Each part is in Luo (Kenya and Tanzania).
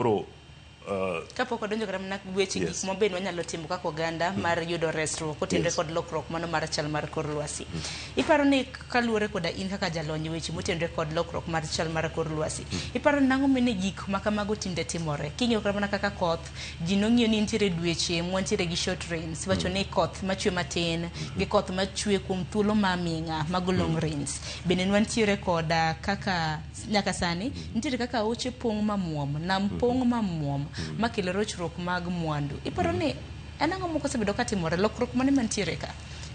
Koro kapok odonjo kata mana weche gik moben wanyalo timo kaka oganda mar yudo resruok kotenore kod lokruok mano mar chal mar kor lwasi. Iparo ni kaluwore koda in kaka jalony weche motenore kod lokruok mar chal mar kor lwasi, iparo nang'o mene gik ma kamago tinde timore? King'iyo kata mana kaka koth, ji nong'iyo ni nitiere dweche mwantiere gi short rains, wacho ni koth machwe matin gi koth machwe kuom thuolo maming'a mago long rains. Bende nwantiere koda kaka nyaka sani nitiere kaka oche pong' mamuom, nam pong' mamuom makelo rochruok mag mwandu. Iparo ni en ang'o moko osebedo katimore, lokruok mane mantiere ka?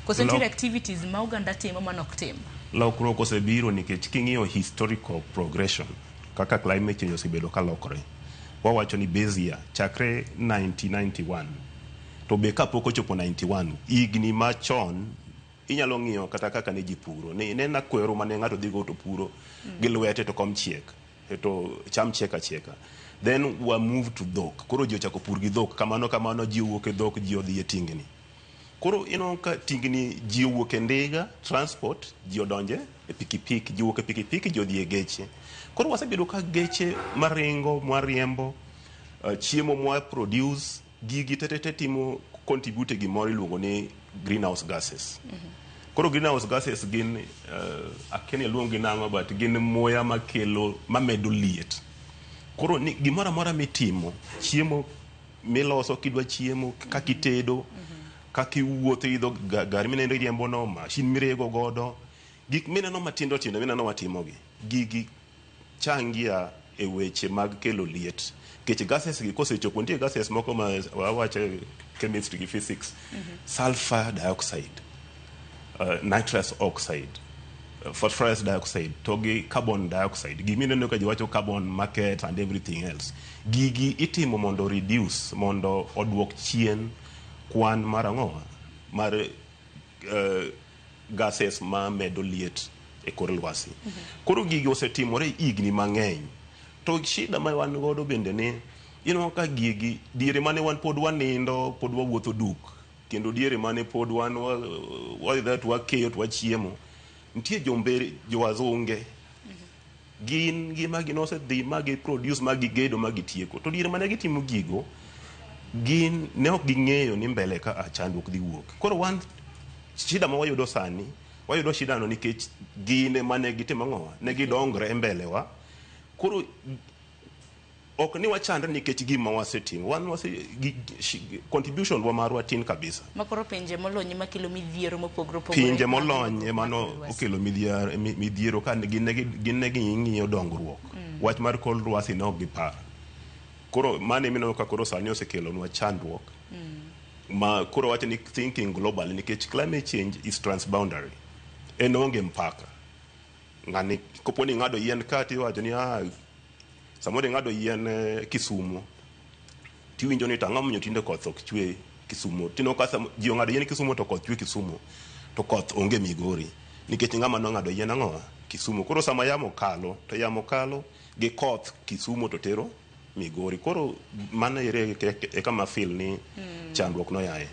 Koso nitiere activities ma oganda timo manok tim? Lokruok osebiro nikech king'iyo historical progression kaka climate change osebedo ka lokore. Wawacho ni base year chakre 1991 to be kapok ochopo 91 igni machon inyalo ng'iyo kata kaka ne ji puro. Ne kwero mane ng'ato dhigo to puro gi lwete to kom chiek. To cham chiek achieka. Then we move to dhok. Koro ji ochako pur gi dhok. Kamano ji owuok e dhok, ji odhi e tingni. Koro ino ka tingni ji owuok e ndiga, transport, ji odonje e pikipiki, ji owuok e pikipiki, ji odhi e geche. Koro wasebedo ka geche maringo, mwariembo, chiemo mwa produce, gigi tete timo contribute gimoro iluongo ni greenhouse gases. Koro greenhouse gases gin akia luongi nang'o but gin muya makelo mamedo liet. Koro ni gimoro amora mitimo, chiemo miloso kidwa chiemo, kaka itedo, kaka iwuotho idho gari mineno riembo no, mashin mirego godo, gik mineno matindo tindo mineno watimogi. Gigi changia e weche mag kelo liet. Kech gases gi kosechopo nitie gases moko ma wawache chemistry gi physics, sulfur dioxide, nitrous oxide, phosphorus dioxide, togi carbon dioxide. Gimineno ka jiwacho carbon market and everything else. Gigi itimo mondo reduce, mondo odwok chien kwan mar ang'owa mar gases ma medo liet e kor lwasi. Koro gigi osetimore igni mang'eny. To shida ma wan godo bende ni ino ka gigi diere mane wan pod wanindo, pod wawuotho duk. Kendo diere mane pod wan wakeyo to wachiemo. Ntie jombere jowazunge gin gima ginose dhi magi produce magi gedo magi tieko to diere mane gitimo gigo gin ne ok ging'eyo ni mbele ka chandruok dhi wuok. Koro wan shida ma wayudo sani, wayudo shida no nikech gine mane gitimo ng'owa ne gidongre mbele wa. Koro ok ni wachandre nikech gima wasetimo, wan contribution wa marwa tin kabisa. Makoro pinje molony makelo midhiero mopogore opogore. Pinje molony mano okelo midhiero ka gin ne ging'iyo dongruok. Wach mar kor lwasi ne ok gipar. Koro mane mineno ka koro sani osekelo nwa chandruok. Ma koro wacho ni thinking global nikech climate change is transboundary. En onge mpaka. Ng'ani koponi ng'ado yien kati wacho ni samoro ng'ado yien Kisumu, tiwinjo ni tang'o mnyo tinde koth ok chwe Kisumu. Tino ka ji ong'ado yien Kisumu to koth chwe Kisumu, to koth onge Migori. Nikech ng'ama nong'ado yien ang'owa Kisumu. Koro sama yamo kalo, to yamo kalo gi koth Kisumu to tero Migori. Koro mano ere e kama feel ni chandruok no yae.